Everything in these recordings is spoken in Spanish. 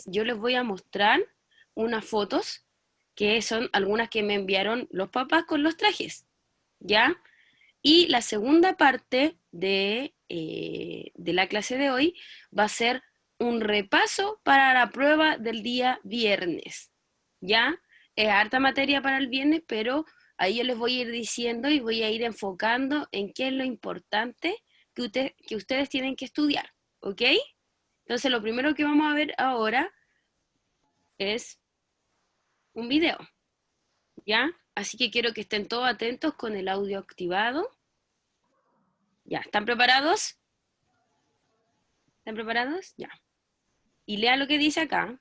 yo les voy a mostrar unas fotos que son algunas que me enviaron los papás con los trajes, ¿ya? Y la segunda parte de la clase de hoy va a ser un repaso para la prueba del día viernes, ¿ya? Es harta materia para el viernes, pero ahí yo les voy a ir diciendo y voy a ir enfocando en qué es lo importante que ustedes tienen que estudiar, ¿ok? Entonces lo primero que vamos a ver ahora es un video, ¿ya? Así que quiero que estén todos atentos con el audio activado. ¿Ya? ¿Están preparados? ¿Están preparados? Ya. Y lea lo que dice acá.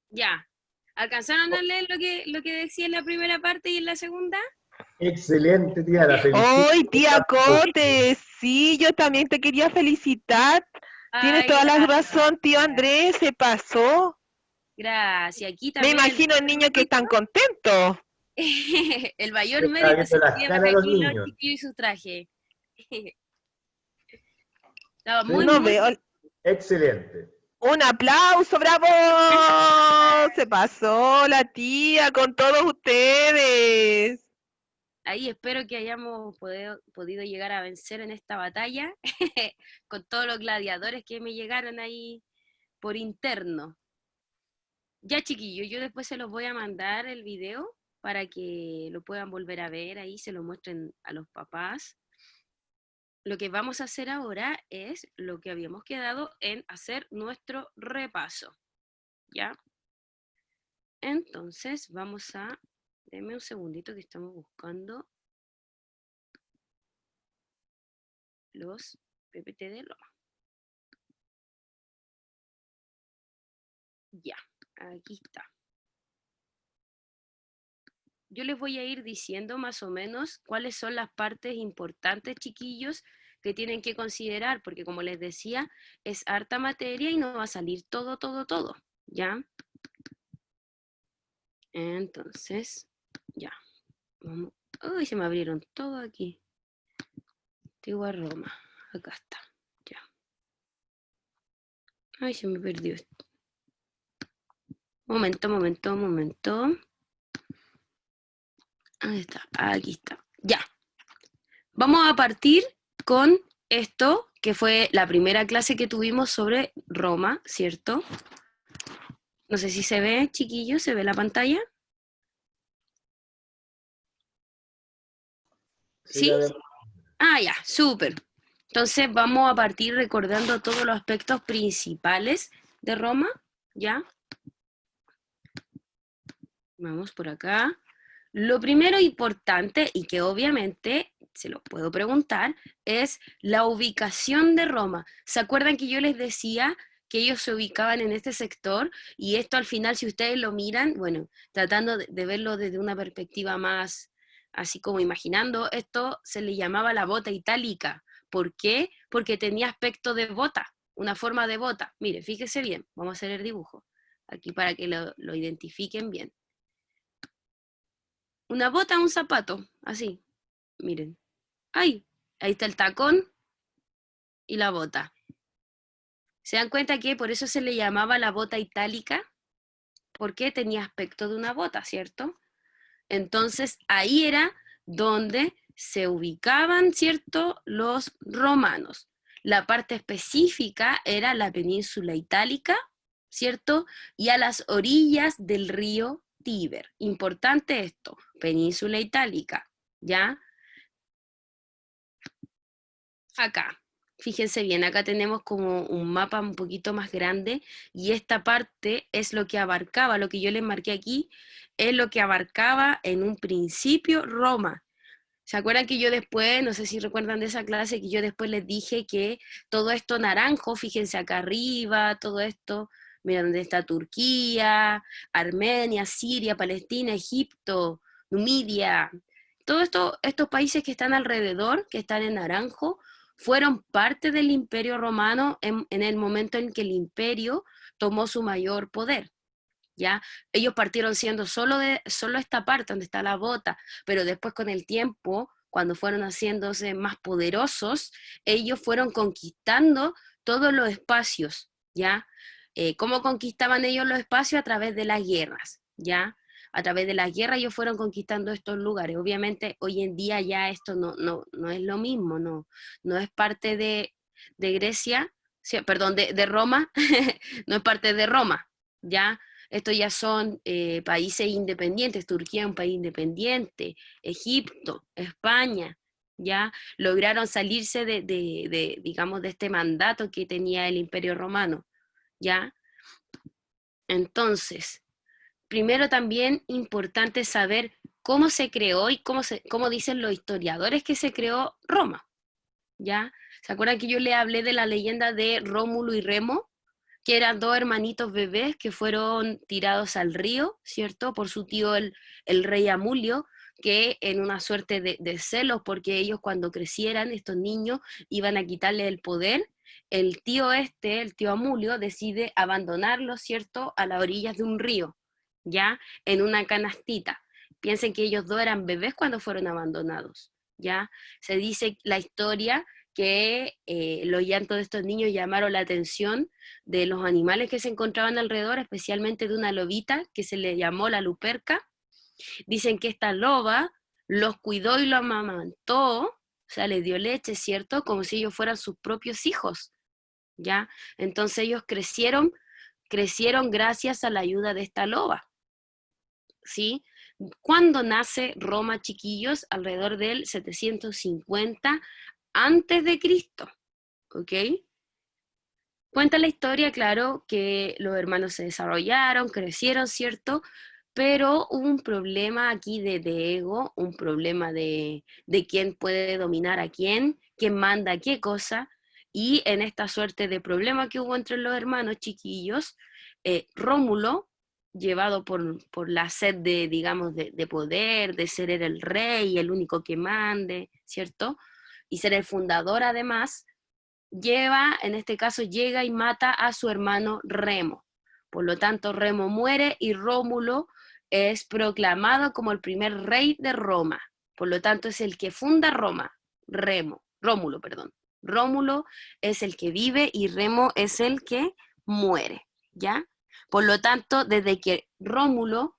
Ya. ¿Alcanzaron a leer lo que decía en la primera parte y en la segunda? Excelente, tía, la felicito. ¡Ay, tía Cote! Sí, yo también te quería felicitar. Tienes Ay, toda la gracias. razón, tío Andrés, se pasó. Gracias. Aquí Me también el imagino niños que están contentos. el mayor Estaba mérito viendo se lo las llevan caras de los aquí los niños. chiquillos y su traje. Estaba muy, No muy... veo. Excelente. Un aplauso, bravo. Se pasó la tía con todos ustedes. Ahí espero que hayamos podido llegar a vencer en esta batalla con todos los gladiadores que me llegaron ahí por interno. Ya chiquillos, yo después se los voy a mandar el video para que lo puedan volver a ver ahí, se lo muestren a los papás. Lo que vamos a hacer ahora es lo que habíamos quedado en hacer nuestro repaso, ¿ya? Entonces vamos a... Denme un segundito que estamos buscando los PPT de Loma. Ya, aquí está. Yo les voy a ir diciendo más o menos cuáles son las partes importantes, chiquillos, que tienen que considerar, porque como les decía, es harta materia y no va a salir todo, ¿ya? Entonces, ya. Vamos. Uy, se me abrieron todo aquí. Antigua Roma. Acá está. Ya. Ay, se me perdió esto. Momento. Ahí está. Aquí está. Ya. Vamos a partir con esto, que fue la primera clase que tuvimos sobre Roma, ¿cierto? No sé si se ve, chiquillos, ¿se ve la pantalla? Sí, ¿Sí? la vemos. Ah, ya, súper. Entonces vamos a partir recordando todos los aspectos principales de Roma, ¿ya? Vamos por acá. Lo primero importante, y que obviamente se lo puedo preguntar, es la ubicación de Roma. ¿Se acuerdan que yo les decía que ellos se ubicaban en este sector? Y esto al final, si ustedes lo miran, bueno, tratando de verlo desde una perspectiva más, así como imaginando, esto se le llamaba la bota itálica. ¿Por qué? Porque tenía aspecto de bota, una forma de bota. Mire, fíjese bien, vamos a hacer el dibujo aquí para que lo identifiquen bien. Una bota, un zapato, así, miren. ¡Ay! Ahí está el tacón y la bota. ¿Se dan cuenta que por eso se le llamaba la bota itálica? Porque tenía aspecto de una bota, ¿cierto? Entonces ahí era donde se ubicaban, ¿cierto?, los romanos. La parte específica era la península itálica, ¿cierto? Y a las orillas del río Tíber. Importante esto, península itálica, ¿ya? Acá, fíjense bien, acá tenemos como un mapa un poquito más grande y esta parte es lo que abarcaba, lo que yo les marqué aquí, es lo que abarcaba en un principio Roma. ¿Se acuerdan que yo después, no sé si recuerdan de esa clase, que yo después les dije que todo esto naranjo, fíjense acá arriba, todo esto, mira dónde está Turquía, Armenia, Siria, Palestina, Egipto, Numidia, todos estos países que están alrededor, que están en naranjo, fueron parte del Imperio Romano en el momento en que el imperio tomó su mayor poder. ¿Ya? Ellos partieron siendo solo esta parte donde está la bota, pero después con el tiempo, cuando fueron haciéndose más poderosos, ellos fueron conquistando todos los espacios, ¿ya? ¿Cómo conquistaban ellos los espacios? A través de las guerras, ¿ya? A través de las guerras ellos fueron conquistando estos lugares. Obviamente hoy en día ya esto no es lo mismo, no es parte de Grecia, sí, perdón, de Roma, no es parte de Roma, ¿ya? Estos ya son países independientes, Turquía es un país independiente, Egipto, España, ya lograron salirse digamos, de este mandato que tenía el Imperio Romano, ya. Entonces, primero también importante saber cómo se creó y cómo dicen los historiadores que se creó Roma, ya. ¿Se acuerdan que yo le hablé de la leyenda de Rómulo y Remo? Que eran dos hermanitos bebés que fueron tirados al río, ¿cierto? Por su tío el rey Amulio, que en una suerte de celos, porque ellos cuando crecieran, estos niños, iban a quitarle el poder, el tío el tío Amulio, decide abandonarlos, ¿cierto?, a las orillas de un río, ¿ya? En una canastita. Piensen que ellos dos eran bebés cuando fueron abandonados, ¿ya? Se dice la historia que los llantos de estos niños llamaron la atención de los animales que se encontraban alrededor, especialmente de una lobita que se le llamó la luperca. Dicen que esta loba los cuidó y los amamantó, o sea, les dio leche, ¿cierto? Como si ellos fueran sus propios hijos, ¿ya? Entonces ellos crecieron gracias a la ayuda de esta loba, ¿sí? ¿Cuándo nace Roma, chiquillos? Alrededor del 750 antes de Cristo, ¿ok? Cuenta la historia, claro, que los hermanos se desarrollaron, crecieron, ¿cierto? Pero hubo un problema aquí de ego, un problema de quién puede dominar a quién manda qué cosa, y en esta suerte de problema que hubo entre los hermanos chiquillos, Rómulo, llevado por la sed de, digamos, de poder, de ser el rey, el único que mande, ¿cierto? Y ser el fundador además, en este caso llega y mata a su hermano Remo. Por lo tanto, Remo muere y Rómulo es proclamado como el primer rey de Roma. Por lo tanto, es el que funda Roma. Rómulo, perdón. Rómulo es el que vive y Remo es el que muere, ¿ya? Por lo tanto, desde que Rómulo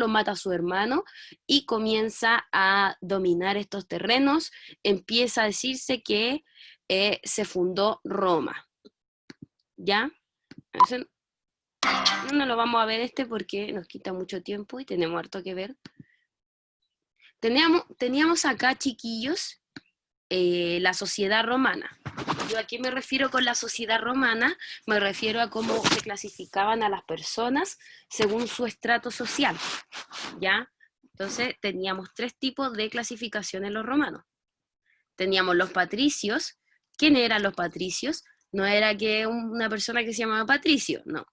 mata a su hermano y comienza a dominar estos terrenos, empieza a decirse que se fundó Roma, ¿ya? Eso no lo vamos a ver porque nos quita mucho tiempo y tenemos harto que ver. Teníamos acá, chiquillos, la sociedad romana. ¿Yo a qué me refiero con la sociedad romana? Me refiero a cómo se clasificaban a las personas según su estrato social, ¿ya? Entonces teníamos 3 tipos de clasificación en los romanos. Teníamos los patricios. ¿Quién eran los patricios? No era que una persona que se llamaba Patricio, no.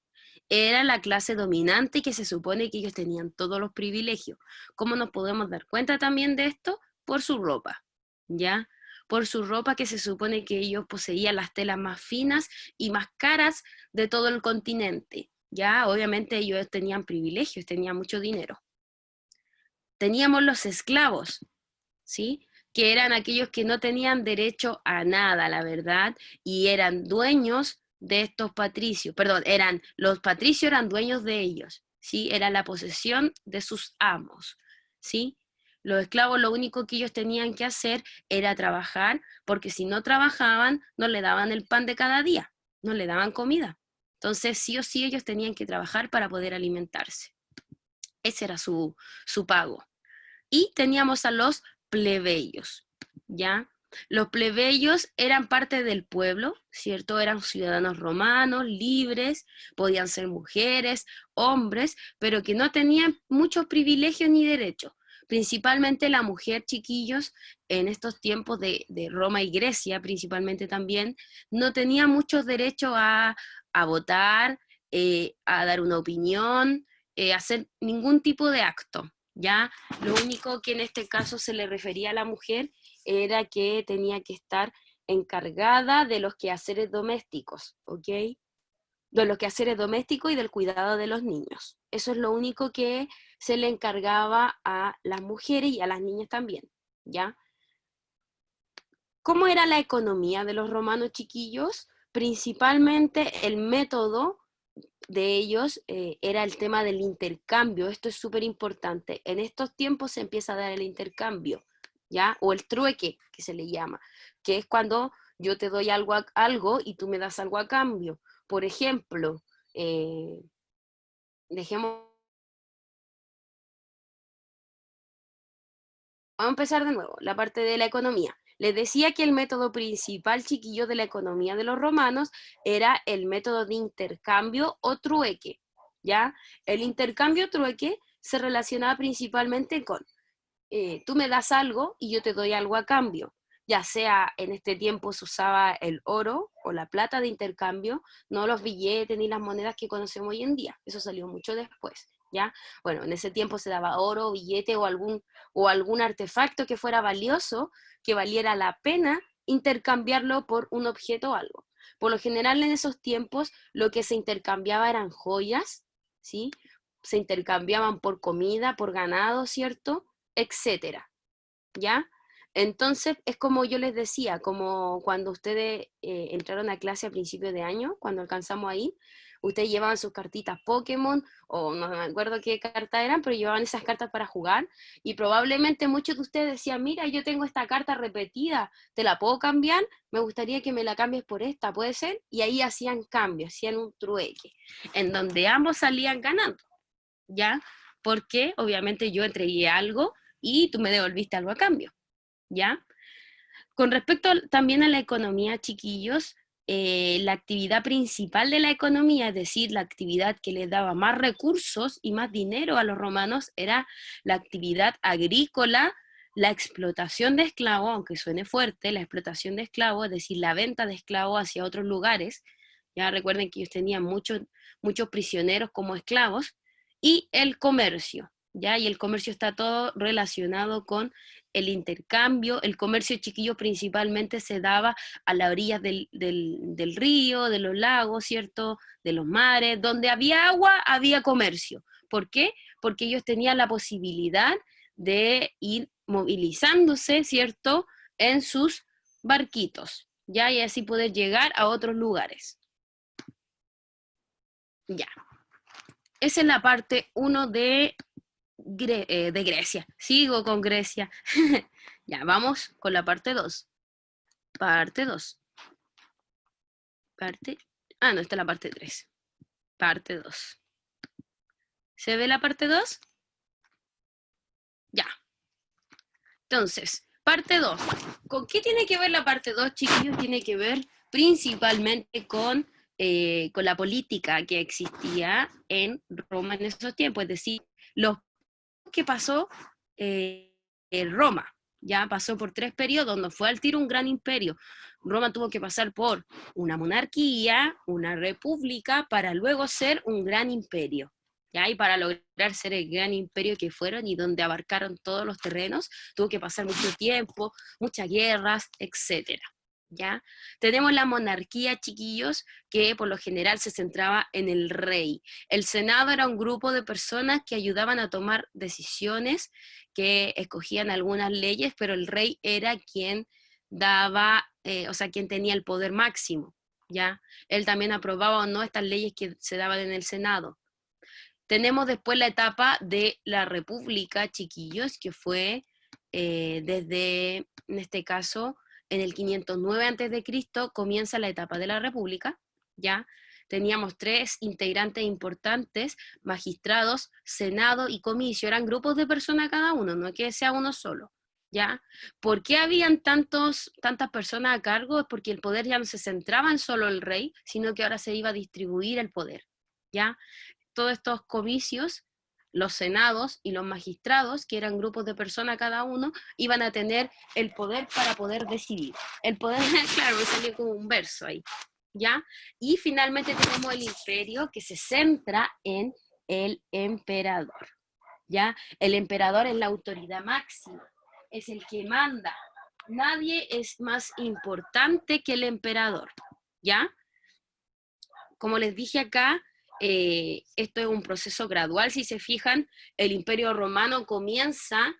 Era la clase dominante que se supone que ellos tenían todos los privilegios. ¿Cómo nos podemos dar cuenta también de esto? Por su ropa, ¿ya? Por su ropa, que se supone que ellos poseían las telas más finas y más caras de todo el continente, ¿ya? Obviamente ellos tenían privilegios, tenían mucho dinero. Teníamos los esclavos, ¿sí? Que eran aquellos que no tenían derecho a nada, la verdad, y eran dueños de estos patricios, perdón, los patricios eran dueños de ellos, ¿sí? Era la posesión de sus amos, ¿sí? Los esclavos lo único que ellos tenían que hacer era trabajar, porque si no trabajaban, no le daban el pan de cada día, no le daban comida. Entonces, sí o sí, ellos tenían que trabajar para poder alimentarse. Ese era su pago. Y teníamos a los plebeyos, ¿ya? Los plebeyos eran parte del pueblo, ¿cierto? Eran ciudadanos romanos, libres, podían ser mujeres, hombres, pero que no tenían muchos privilegios ni derechos. Principalmente la mujer, chiquillos, en estos tiempos de Roma y Grecia, principalmente también, no tenía muchos derechos a votar, a dar una opinión, a hacer ningún tipo de acto, ¿ya? Lo único que en este caso se le refería a la mujer era que tenía que estar encargada de los quehaceres domésticos, ¿ok? De los quehaceres domésticos y del cuidado de los niños. Eso es lo único que se le encargaba a las mujeres y a las niñas también, ¿ya? ¿Cómo era la economía de los romanos, chiquillos? Principalmente el método de ellos era el tema del intercambio. Esto es súper importante. En estos tiempos se empieza a dar el intercambio, ¿ya? O el trueque, que se le llama, que es cuando yo te doy algo y tú me das algo a cambio. Por ejemplo, dejemos, vamos a empezar de nuevo, la parte de la economía. Les decía que el método principal, chiquillo, de la economía de los romanos era el método de intercambio o trueque, ¿ya? El intercambio trueque se relacionaba principalmente con tú me das algo y yo te doy algo a cambio. Ya sea en este tiempo se usaba el oro o la plata de intercambio, no los billetes ni las monedas que conocemos hoy en día. Eso salió mucho después, ¿ya? Bueno, en ese tiempo se daba oro, billete o algún artefacto que fuera valioso, que valiera la pena intercambiarlo por un objeto o algo. Por lo general en esos tiempos lo que se intercambiaba eran joyas, ¿sí? Se intercambiaban por comida, por ganado, ¿cierto? Etcétera, ¿ya? Entonces, es como yo les decía, como cuando ustedes entraron a clase a principios de año, cuando alcanzamos ahí, ustedes llevaban sus cartitas Pokémon, o no me acuerdo qué cartas eran, pero llevaban esas cartas para jugar, y probablemente muchos de ustedes decían, mira, yo tengo esta carta repetida, ¿te la puedo cambiar? Me gustaría que me la cambies por esta, ¿puede ser? Y ahí hacían cambios, hacían un trueque, en donde ambos salían ganando, ¿ya? Porque obviamente yo entregué algo y tú me devolviste algo a cambio, ¿ya? Con respecto también a la economía, chiquillos, la actividad principal de la economía, es decir, la actividad que les daba más recursos y más dinero a los romanos, era la actividad agrícola, la explotación de esclavos, aunque suene fuerte, la explotación de esclavos, es decir, la venta de esclavos hacia otros lugares. Ya recuerden que ellos tenían muchos prisioneros como esclavos, y el comercio, ¿ya? Y el comercio está todo relacionado con el intercambio. El comercio, chiquillo, principalmente se daba a las orillas del río, de los lagos, ¿cierto? De los mares. Donde había agua, había comercio. ¿Por qué? Porque ellos tenían la posibilidad de ir movilizándose, ¿cierto? En sus barquitos, ¿ya? Y así poder llegar a otros lugares. Ya. Esa es la parte 1 de Grecia. Sigo con Grecia. Ya, vamos con la parte 2. Parte 2. No, esta es la parte 3. Parte 2. ¿Se ve la parte 2? Ya. Entonces, Parte 2. ¿Con qué tiene que ver la parte 2, chiquillos? Tiene que ver principalmente con la política que existía en Roma en esos tiempos, es decir, lo que pasó en Roma. Ya pasó por 3 periodos, no fue al tiro un gran imperio. Roma tuvo que pasar por una monarquía, una república, para luego ser un gran imperio. ¿Ya? Y para lograr ser el gran imperio que fueron y donde abarcaron todos los terrenos, tuvo que pasar mucho tiempo, muchas guerras, etc. ¿Ya? Tenemos la monarquía, chiquillos, que por lo general se centraba en el rey. El Senado era un grupo de personas que ayudaban a tomar decisiones, que escogían algunas leyes, pero el rey era quien daba, o sea, quien tenía el poder máximo, ¿ya? Él también aprobaba o no estas leyes que se daban en el Senado. Tenemos después la etapa de la República, chiquillos, que fue desde, en este caso, en el 509 a.C., comienza la etapa de la República, ¿ya? Teníamos 3 integrantes importantes, magistrados, senado y comicio, eran grupos de personas cada uno, no es que sea uno solo, ¿ya? ¿Por qué habían tantas personas a cargo? Es porque el poder ya no se centraba en solo el rey, sino que ahora se iba a distribuir el poder, ¿ya? Todos estos comicios, los senados y los magistrados, que eran grupos de personas cada uno, iban a tener el poder para poder decidir. El poder, claro, me salió como un verso ahí, ¿ya? Y finalmente tenemos el imperio, que se centra en el emperador, ¿ya? El emperador es la autoridad máxima, es el que manda. Nadie es más importante que el emperador, ¿ya? Como les dije acá, esto es un proceso gradual. Si se fijan, el Imperio Romano comienza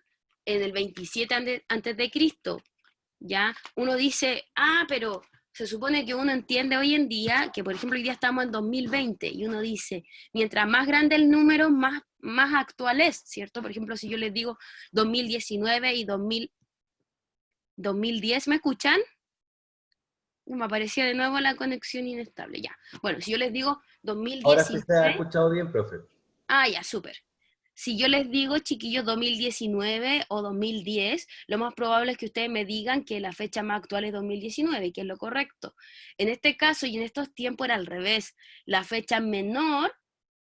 en el 27 antes de Cristo, ¿ya? Uno dice, pero se supone que uno entiende hoy en día, que por ejemplo hoy día estamos en 2020, y uno dice, mientras más grande el número, más actual es, ¿cierto? Por ejemplo, si yo les digo 2019 y 2010, ¿me escuchan? Me aparecía de nuevo la conexión inestable, ya. Bueno, si yo les digo Ahora sí se ha 2019, escuchado bien, profe. ya, súper. Si yo les digo, chiquillos, 2019 o 2010, lo más probable es que ustedes me digan que la fecha más actual es 2019, que es lo correcto. En este caso y en estos tiempos era al revés. La fecha menor,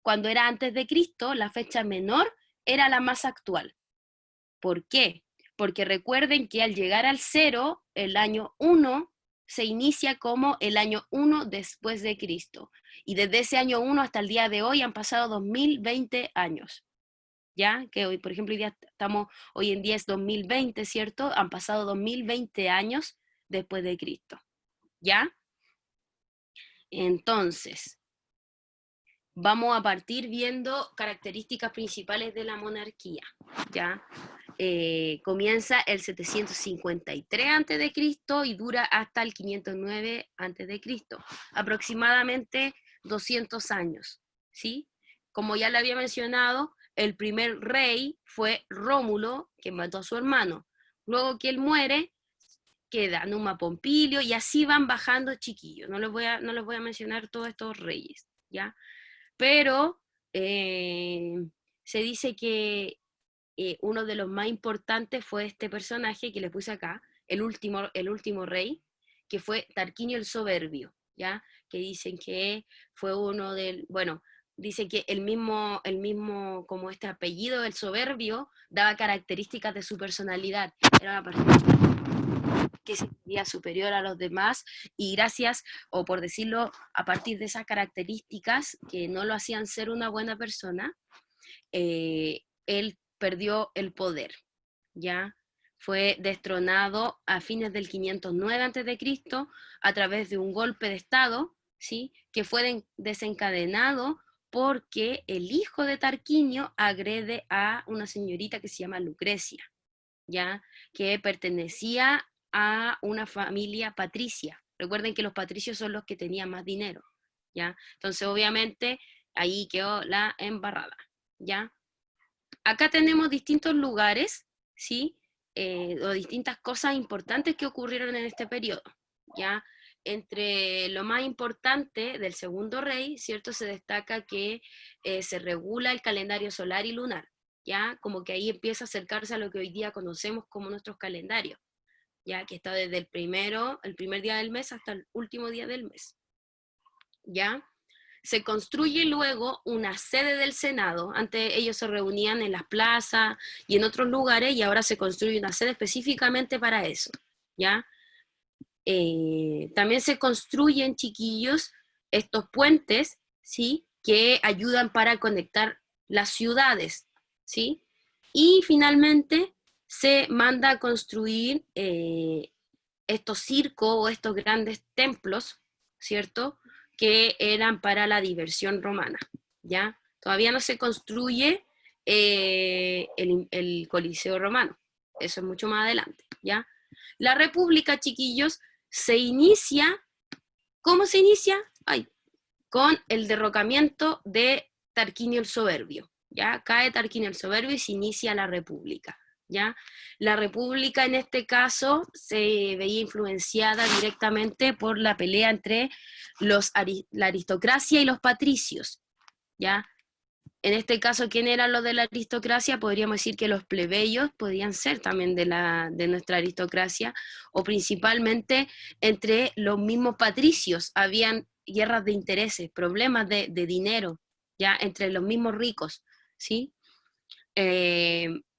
cuando era antes de Cristo, la fecha menor era la más actual. ¿Por qué? Porque recuerden que al llegar al 0, el año 1 se inicia como el año 1 después de Cristo. Y desde ese año 1 hasta el día de hoy han pasado 2020 años. ¿Ya? Que hoy, por ejemplo, hoy en día es 2020, ¿cierto? Han pasado 2020 años después de Cristo. ¿Ya? Entonces, vamos a partir viendo características principales de la monarquía. ¿Ya? Comienza el 753 a.C. y dura hasta el 509 a.C., aproximadamente 200 años, ¿sí? Como ya le había mencionado, el primer rey fue Rómulo, que mató a su hermano. Luego que él muere, queda Numa Pompilio, y así van bajando, chiquillos. No les voy a mencionar todos estos reyes, ¿ya? Pero se dice que uno de los más importantes fue este personaje que les puse acá, el último rey, que fue Tarquinio el Soberbio, ¿ya? Que dicen que fue uno del, bueno, dicen que el mismo, como este apellido, el Soberbio, daba características de su personalidad. Era una persona que se sentía superior a los demás y gracias, o por decirlo, a partir de esas características que no lo hacían ser una buena persona, él perdió el poder, ¿ya? Fue destronado a fines del 509 a.C. a través de un golpe de Estado, ¿sí? Que fue desencadenado porque el hijo de Tarquinio agrede a una señorita que se llama Lucrecia, ¿ya? Que pertenecía a una familia patricia. Recuerden que los patricios son los que tenían más dinero, ¿ya? Entonces, obviamente, ahí quedó la embarrada, ¿ya? Acá tenemos distintos lugares, ¿sí? O distintas cosas importantes que ocurrieron en este periodo, ¿ya? Entre lo más importante del segundo rey, ¿cierto? Se destaca que se regula el calendario solar y lunar, ¿ya? Como que ahí empieza a acercarse a lo que hoy día conocemos como nuestros calendarios, ya que está desde el primer día del mes hasta el último día del mes, ¿ya? Se construye luego una sede del Senado. Antes ellos se reunían en las plazas y en otros lugares, y ahora se construye una sede específicamente para eso, ¿ya? También se construyen, chiquillos, estos puentes, ¿sí? Que ayudan para conectar las ciudades, ¿sí? Y finalmente se manda a construir estos circos o estos grandes templos, ¿cierto? Que eran para la diversión romana, ¿ya? Todavía no se construye el Coliseo romano, eso es mucho más adelante, ¿ya? La República, chiquillos, se inicia, ¿cómo se inicia? Ay, con el derrocamiento de Tarquinio el Soberbio, ¿ya? Cae Tarquinio el Soberbio y se inicia la República, ¿ya? La República en este caso se veía influenciada directamente por la pelea entre la aristocracia y los patricios, ¿ya? En este caso, ¿quién eran los de la aristocracia? Podríamos decir que los plebeyos podían ser también de nuestra aristocracia, o principalmente entre los mismos patricios. Habían guerras de intereses, problemas de dinero, ya entre los mismos ricos, ¿sí?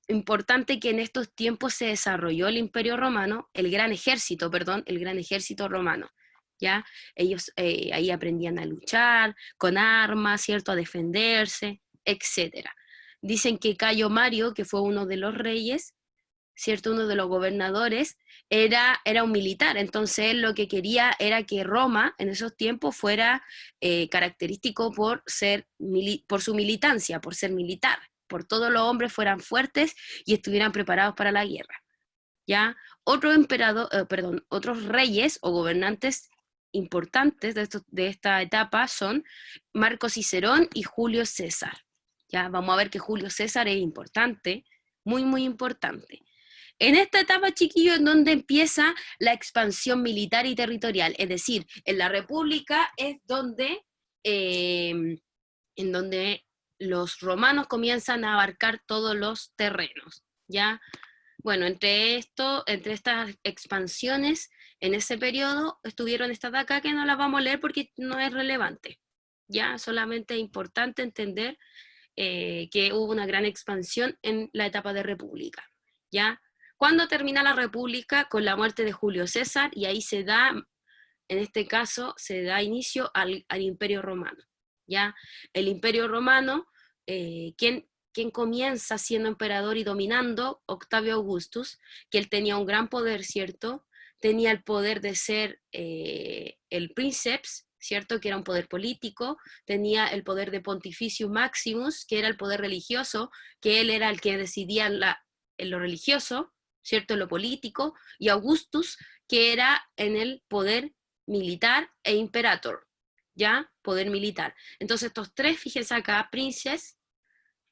Importante que en estos tiempos se desarrolló el Imperio Romano, el gran ejército romano, ¿ya? Ellos ahí aprendían a luchar con armas, ¿cierto? A defenderse, etcétera. Dicen que Cayo Mario, que fue uno de los reyes, ¿cierto? Uno de los gobernadores, era un militar, entonces él lo que quería era que Roma en esos tiempos fuera característico por su militancia, por ser militar, por todos los hombres fueran fuertes y estuvieran preparados para la guerra, ¿ya? Otros reyes o gobernantes importantes de esta etapa son Marco Cicerón y Julio César, ¿ya? Vamos a ver que Julio César es importante, muy, muy importante. En esta etapa, chiquillos, en donde empieza la expansión militar y territorial, es decir, en la República es en donde los romanos comienzan a abarcar todos los terrenos, ¿ya? Bueno, entre estas expansiones, en ese periodo estuvieron estas de acá que no las vamos a leer porque no es relevante, ¿ya? Solamente es importante entender que hubo una gran expansión en la etapa de República, ¿ya? ¿Cuándo termina la República? Con la muerte de Julio César, y ahí se da, en este caso, se da inicio al Imperio Romano, ¿ya? El Imperio Romano, ¿quién comienza siendo emperador y dominando? Octavio Augustus, que él tenía un gran poder, ¿cierto? Tenía el poder de ser el princeps, ¿cierto? Que era un poder político, tenía el poder de Pontificium Maximus, que era el poder religioso, que él era el que decidía en lo religioso, ¿cierto? En lo político, y Augustus, que era en el poder militar e imperator, ¿ya? Poder militar. Entonces estos tres, fíjense acá, princes,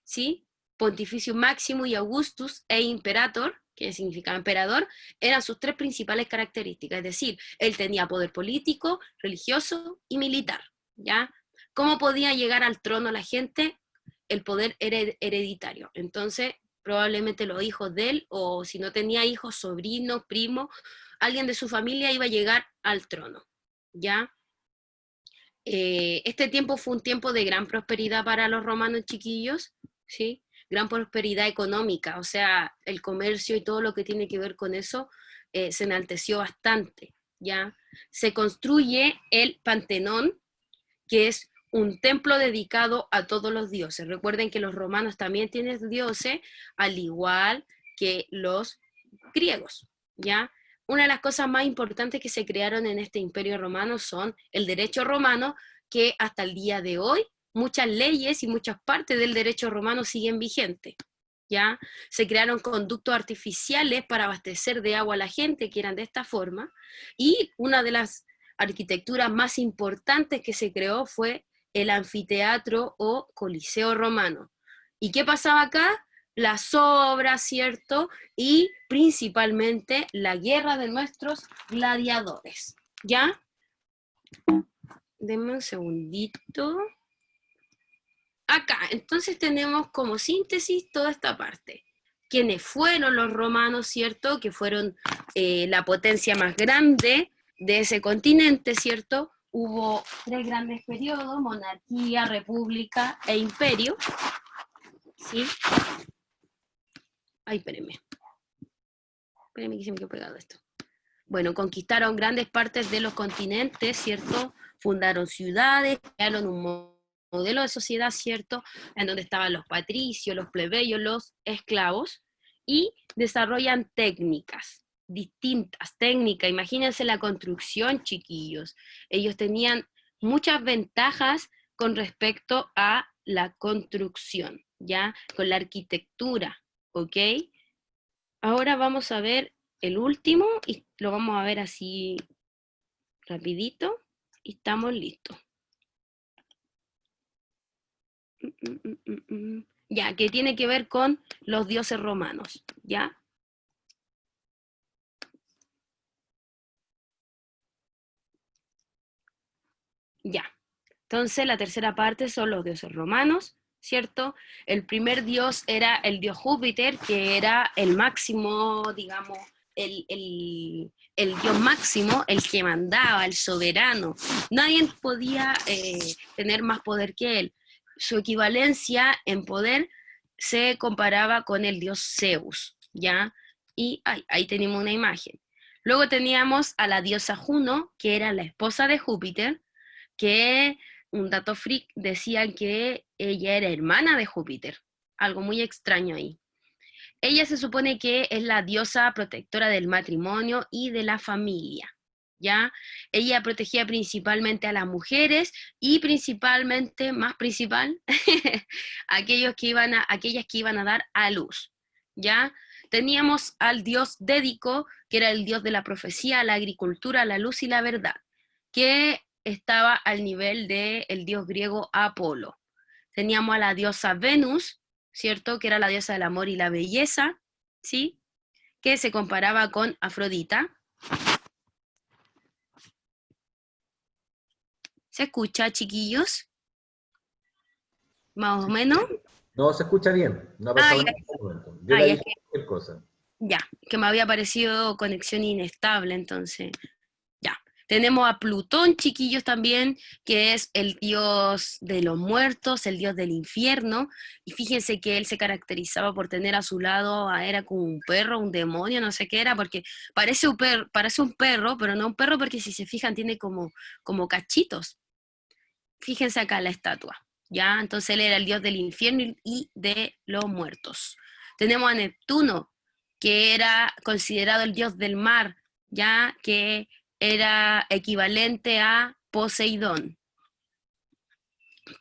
¿sí? Pontificium Maximus y Augustus e imperator, que significa emperador, eran sus tres principales características, es decir, él tenía poder político, religioso y militar, ¿ya? ¿Cómo podía llegar al trono la gente? El poder hereditario. Entonces, probablemente los hijos de él, o si no tenía hijos, sobrinos, primos, alguien de su familia iba a llegar al trono, ¿ya? Este tiempo fue un tiempo de gran prosperidad para los romanos, chiquillos, ¿sí? Gran prosperidad económica, o sea, el comercio y todo lo que tiene que ver con eso se enalteció bastante, ¿ya? Se construye el Pantenón, que es un templo dedicado a todos los dioses. Recuerden que los romanos también tienen dioses, al igual que los griegos, ¿ya? Una de las cosas más importantes que se crearon en este imperio romano son el derecho romano, que hasta el día de hoy muchas leyes y muchas partes del derecho romano siguen vigentes, ¿ya? Se crearon conductos artificiales para abastecer de agua a la gente, que eran de esta forma, y una de las arquitecturas más importantes que se creó fue el anfiteatro o coliseo romano. ¿Y qué pasaba acá? Las obras, ¿cierto? Y principalmente la guerra de nuestros gladiadores, ¿ya? Denme un segundito. Acá, entonces tenemos como síntesis toda esta parte. quiénes fueron los romanos, ¿cierto? Que fueron la potencia más grande de ese continente, ¿cierto? Hubo 3 grandes periodos: monarquía, república e imperio, ¿sí? Ay, espérenme que se me quedó pegado esto. Bueno, conquistaron grandes partes de los continentes, ¿cierto? Fundaron ciudades, crearon un modelo de sociedad, ¿cierto? En donde estaban los patricios, los plebeyos, los esclavos, y desarrollan técnicas, distintas técnicas. Imagínense la construcción, chiquillos. Ellos tenían muchas ventajas con respecto a la construcción, ¿ya? Con la arquitectura, ¿ok? Ahora vamos a ver el último y lo vamos a ver así rapidito y estamos listos. Ya, que tiene que ver con los dioses romanos, ¿ya? Ya. Entonces la tercera parte son los dioses romanos, ¿cierto? El primer dios era el dios Júpiter, que era el máximo, digamos, el dios máximo, el que mandaba, el soberano. Nadie podía tener más poder que él. Su equivalencia en poder se comparaba con el dios Zeus, ¿ya? Y ahí tenemos una imagen. Luego teníamos a la diosa Juno, que era la esposa de Júpiter, que un dato freak decía que ella era hermana de Júpiter, algo muy extraño ahí. Ella se supone que es la diosa protectora del matrimonio y de la familia, ¿ya? Ella protegía principalmente a las mujeres y principalmente, más principal, aquellas que iban a dar a luz, ¿ya? Teníamos al dios Dédico, que era el dios de la profecía, la agricultura, la luz y la verdad, que estaba al nivel del dios griego Apolo. Teníamos a la diosa Venus, ¿cierto? Que era la diosa del amor y la belleza, ¿sí? Que se comparaba con Afrodita. ¿Se escucha, chiquillos? ¿Más o menos? No se escucha bien, no ha pasado en este momento. Yo le dije cualquier cosa. Ya, que me había parecido conexión inestable, entonces, ya. Tenemos a Plutón, chiquillos, también, que es el dios de los muertos, el dios del infierno, y fíjense que él se caracterizaba por tener a su lado, era como un perro, un demonio, no sé qué era, porque parece un perro, pero no un perro, porque si se fijan tiene como cachitos. Fíjense acá la estatua, ¿ya? Entonces él era el dios del infierno y de los muertos. Tenemos a Neptuno, que era considerado el dios del mar, ya que era equivalente a Poseidón.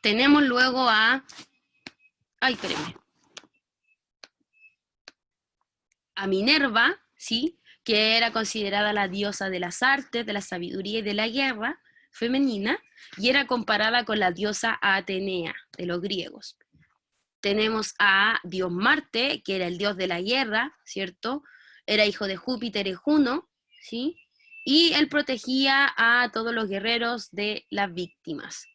Tenemos luego a... Ay, espérenme. A Minerva, ¿sí? Que era considerada la diosa de las artes, de la sabiduría y de la guerra femenina, y era comparada con la diosa Atenea de los griegos. Tenemos a Dios Marte, que era el dios de la guerra, ¿cierto? Era hijo de Júpiter y Juno, ¿sí? Y él protegía a todos los guerreros de las víctimas.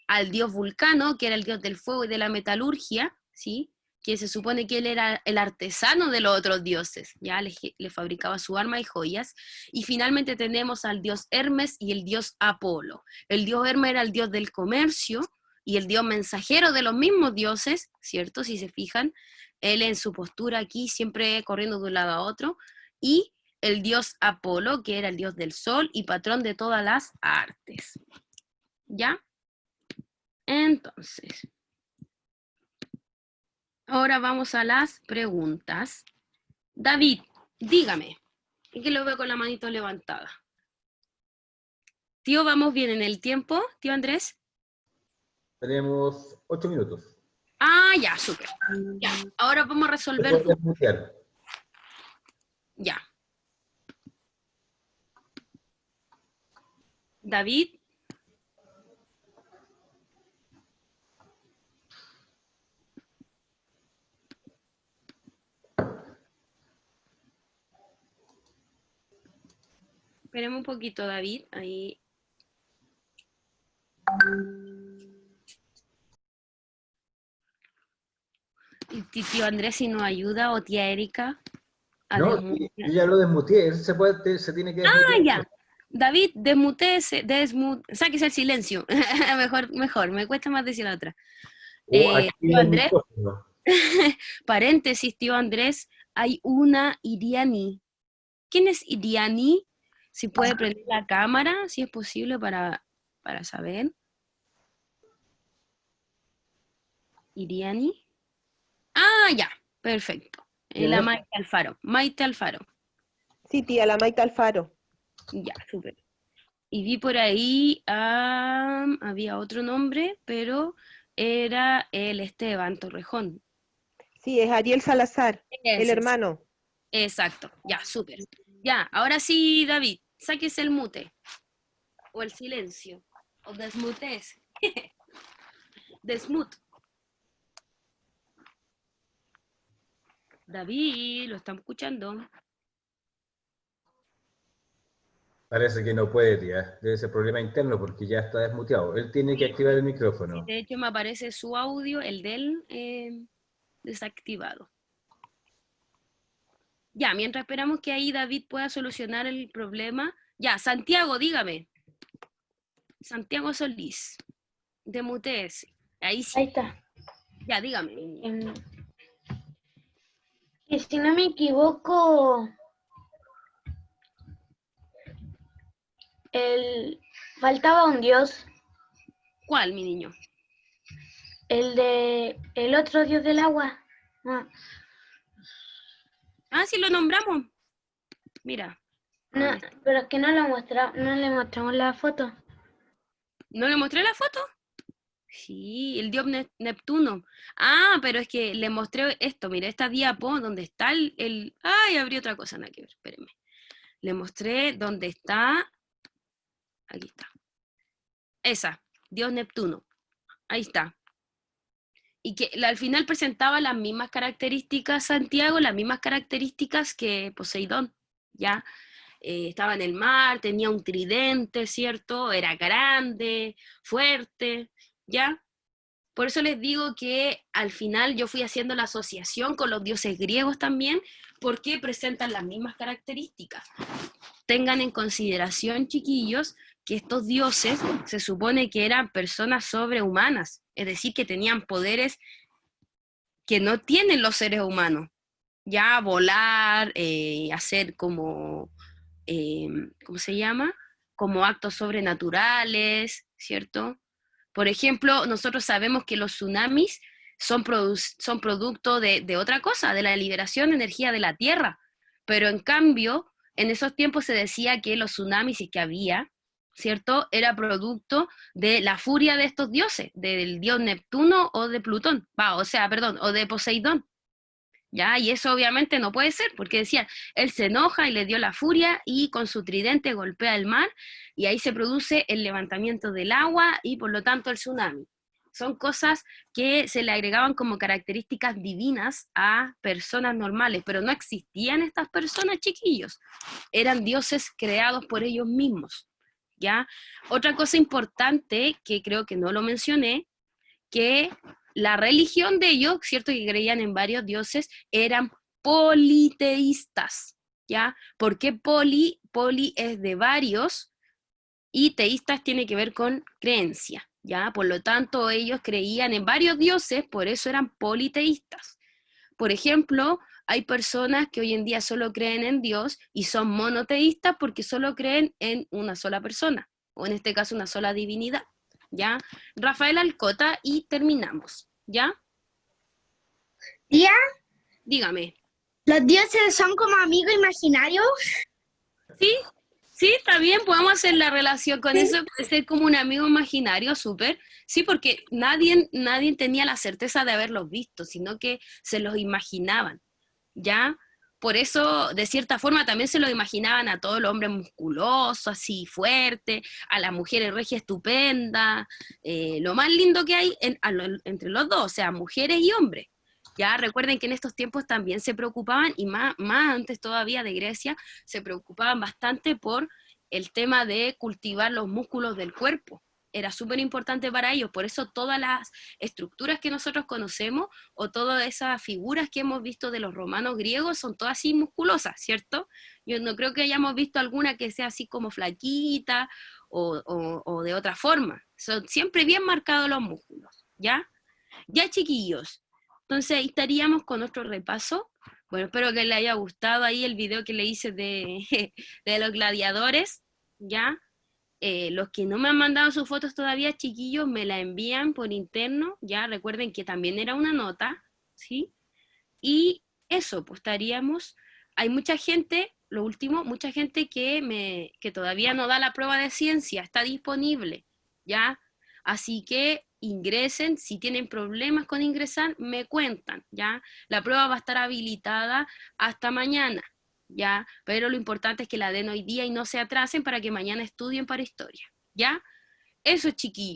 Al dios Vulcano, que era el dios del fuego y de la metalurgia, ¿sí? Que se supone que él era el artesano de los otros dioses, ya le fabricaba su arma y joyas. Y finalmente tenemos al dios Hermes y el dios Apolo. El dios Hermes era el dios del comercio, y el dios mensajero de los mismos dioses, ¿cierto? Si se fijan, él en su postura aquí siempre corriendo de un lado a otro, y el dios Apolo, que era el dios del sol y patrón de todas las artes. ¿Ya? Entonces, ahora vamos a las preguntas. David, dígame, es que lo veo con la manito levantada. Tío, ¿vamos bien en el tiempo, tío Andrés? Tenemos 8 minutos. Ah, ya, súper. Ya, ahora vamos a resolver. Ya. David. Esperemos un poquito, David. Ahí. tío Andrés si nos ayuda o tía Erika a No, desmutear. yo ya lo desmuteé, él se tiene que desmutear. Ah, ya. David, desmuteese, sáquese el silencio. Mejor, me cuesta más decir la otra. Tío Activa el Andrés, micrófono. paréntesis, tío Andrés, hay una Iriani. ¿Quién es Iriani? Si puede prender la cámara, si es posible, para saber. Iriani. Ah, ya, perfecto. ¿Quién La es? Maite Alfaro. Maite Alfaro. Sí, tía, la Maite Alfaro. Ya, súper. Y vi por ahí, había otro nombre, pero era el Esteban Torrejón. Sí, es Ariel Salazar, el Ese, sí. hermano. Exacto, ya, súper. Ya, ahora sí, David, sáquese el mute, o el silencio, o desmutese. Desmute. David, ¿lo están escuchando? Parece que no puede, tía. Debe ser problema interno porque ya está desmuteado. Él tiene que activar el Sí, micrófono. de hecho me aparece su audio, el de él, desactivado. Ya, mientras esperamos que ahí David pueda solucionar el problema. Ya, Santiago, dígame. Santiago Solís, de Mutes. Ahí Ahí sí. está. Ya, dígame. Que si no me equivoco, faltaba un dios, ¿Cuál, mi niño? el otro dios del agua. No, Ah, sí lo nombramos. Mira. no, ¿Dónde está? pero es que no le mostramos la foto. ¿No le mostré la foto? Sí, el dios Neptuno. Ah, pero es que le mostré esto, mira, esta diapo donde está Ay, abrí otra cosa, nada que ver, espérenme. Le mostré dónde está... Aquí está. Esa, dios Neptuno. Ahí está. Y que al final presentaba las mismas características, Santiago, las mismas características que Poseidón, ¿ya? Estaba en el mar, tenía un tridente, ¿cierto? Era grande, fuerte, ¿ya? Por eso les digo que al final yo fui haciendo la asociación con los dioses griegos también, porque presentan las mismas características. Tengan en consideración, chiquillos, que estos dioses se supone que eran personas sobrehumanas, es decir, que tenían poderes que no tienen los seres humanos. Ya volar, hacer como, ¿cómo se llama? Como actos sobrenaturales, ¿cierto? Por ejemplo, nosotros sabemos que los tsunamis son producto de otra cosa, de la liberación de energía de la Tierra. Pero en cambio, en esos tiempos se decía que los tsunamis que había, ¿cierto? Era producto de la furia de estos dioses, del dios Neptuno o de Plutón, perdón, o de Poseidón. ¿Ya? Y eso obviamente no puede ser, porque decían, él se enoja y le dio la furia y con su tridente golpea el mar y ahí se produce el levantamiento del agua y por lo tanto el tsunami. Son cosas que se le agregaban como características divinas a personas normales, pero no existían estas personas, chiquillos. Eran dioses creados por ellos mismos, ¿ya? Otra cosa importante que creo que no lo mencioné, que la religión de ellos, cierto que creían en varios dioses, eran politeístas, ¿ya? ¿Por qué poli? Poli es de varios y teístas tiene que ver con creencia, ¿ya? Por lo tanto, ellos creían en varios dioses, por eso eran politeístas. Por ejemplo, hay personas que hoy en día solo creen en Dios y son monoteístas porque solo creen en una sola persona, o en este caso una sola divinidad. ¿Ya? Rafael Alcota y terminamos, ¿ya? Tía, Dígame. ¿los dioses son como amigos imaginarios? ¿Sí? Sí, está bien, podemos hacer la relación con eso, puede ser como un amigo imaginario, súper. Sí, porque nadie tenía la certeza de haberlos visto, sino que se los imaginaban, ¿ya? Por eso, de cierta forma, también se lo imaginaban a todo el hombre musculoso, así fuerte, a las mujeres regia estupenda, lo más lindo que hay entre los dos, o sea, mujeres y hombres. Ya recuerden que en estos tiempos también se preocupaban, y más antes todavía de Grecia, se preocupaban bastante por el tema de cultivar los músculos del cuerpo, era súper importante para ellos, por eso todas las estructuras que nosotros conocemos o todas esas figuras que hemos visto de los romanos griegos son todas así musculosas, ¿cierto? Yo no creo que hayamos visto alguna que sea así como flaquita o de otra forma, son siempre bien marcados los músculos, ¿ya? Ya, chiquillos, entonces ahí estaríamos con nuestro repaso. Bueno, espero que les haya gustado ahí el video que le hice de los gladiadores, ¿ya? Los que no me han mandado sus fotos todavía, chiquillos, me la envían por interno, ¿ya? Recuerden que también era una nota, ¿sí? Y eso, pues estaríamos... Hay mucha gente, lo último, mucha gente que todavía no da la prueba de ciencia, está disponible, ¿ya? Así que ingresen, si tienen problemas con ingresar, me cuentan, ¿ya? La prueba va a estar habilitada hasta mañana, ¿ya? Pero lo importante es que la den hoy día y no se atrasen para que mañana estudien para historia, ¿ya? Eso, chiquillos.